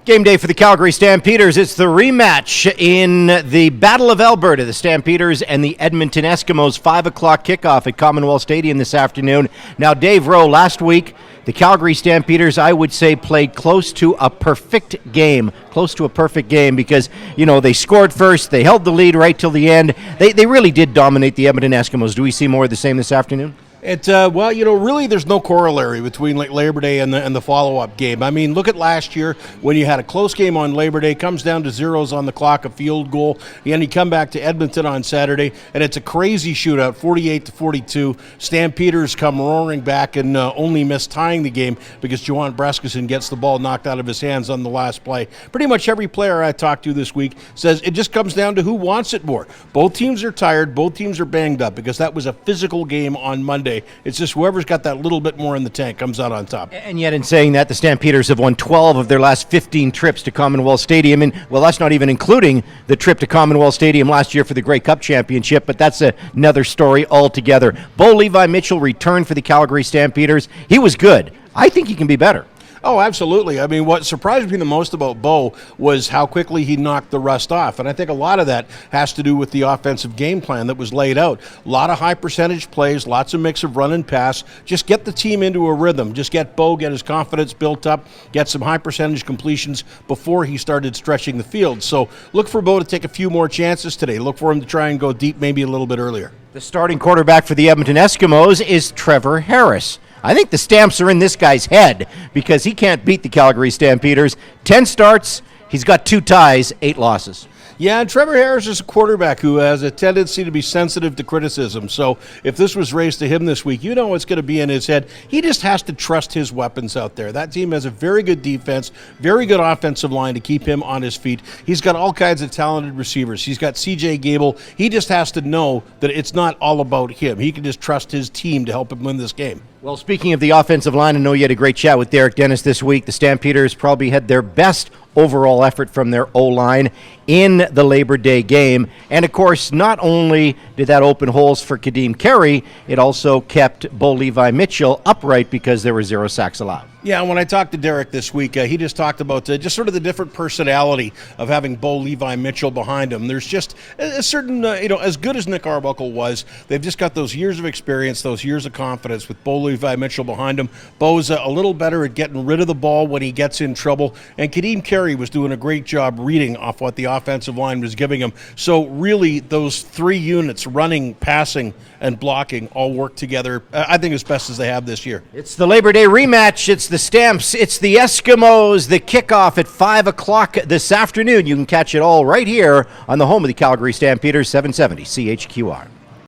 Game day for the Calgary Stampeders. It's the rematch in the Battle of Alberta. The Stampeders and the Edmonton Eskimos, 5 o'clock kickoff at Commonwealth Stadium this afternoon. Now, Dave Rowe, last week, the Calgary Stampeders, I would say, played close to a perfect game. Close to a perfect game because, they scored first. They held the lead right till the end. They really did dominate the Edmonton Eskimos. Do we see more of the same this afternoon? Really there's no corollary between Labor Day and the follow-up game. I mean, look at last year when you had a close game on Labor Day, comes down to zeros on the clock, a field goal, and you come back to Edmonton on Saturday, and it's a crazy shootout, 48-42. Stampeders come roaring back and only miss tying the game because Juwan Breskison gets the ball knocked out of his hands on the last play. Pretty much every player I talked to this week says it just comes down to who wants it more. Both teams are tired, both teams are banged up because that was a physical game on Monday. It's just whoever's got that little bit more in the tank comes out on top. And yet in saying that, the Stampeders have won 12 of their last 15 trips to Commonwealth Stadium. And, well, that's not even including the trip to Commonwealth Stadium last year for the Grey Cup Championship, but that's another story altogether. Levi Mitchell returned for the Calgary Stampeders. He was good. I think he can be better. Oh, absolutely. I mean, what surprised me the most about Bo was how quickly he knocked the rust off. And I think a lot of that has to do with the offensive game plan that was laid out. A lot of high percentage plays, lots of mix of run and pass. Just get the team into a rhythm. Just get Bo, get his confidence built up, get some high percentage completions before he started stretching the field. So look for Bo to take a few more chances today. Look for him to try and go deep maybe a little bit earlier. The starting quarterback for the Edmonton Eskimos is Trevor Harris. I think the Stamps are in this guy's head because he can't beat the Calgary Stampeders. 10 starts, he's got 2 ties, 8 losses. Yeah, and Trevor Harris is a quarterback who has a tendency to be sensitive to criticism. So if this was raised to him this week, it's going to be in his head. He just has to trust his weapons out there. That team has a very good defense, very good offensive line to keep him on his feet. He's got all kinds of talented receivers. He's got C.J. Gable. He just has to know that it's not all about him. He can just trust his team to help him win this game. Well, speaking of the offensive line, I know you had a great chat with Derek Dennis this week. The Stampeders probably had their best overall effort from their O-line in the Labor Day game. And, of course, not only did that open holes for Kadeem Carey, it also kept Levi Mitchell upright because there were 0 sacks allowed. Yeah, when I talked to Derek this week, he just talked about just sort of the different personality of having Levi Mitchell behind him. There's just a certain, as good as Nick Arbuckle was, they've just got those years of experience, those years of confidence with Levi Mitchell behind him. Bo's a little better at getting rid of the ball when he gets in trouble, and Kadeem Carey was doing a great job reading off what the offensive line was giving him. So really, those 3 units, running, passing, and blocking, all work together, I think, as best as they have this year. It's the Labor Day rematch. It's the Stamps. It's the Eskimos. The kickoff at 5 o'clock this afternoon. You can catch it all right here on the home of the Calgary Stampeders, 770 CHQR.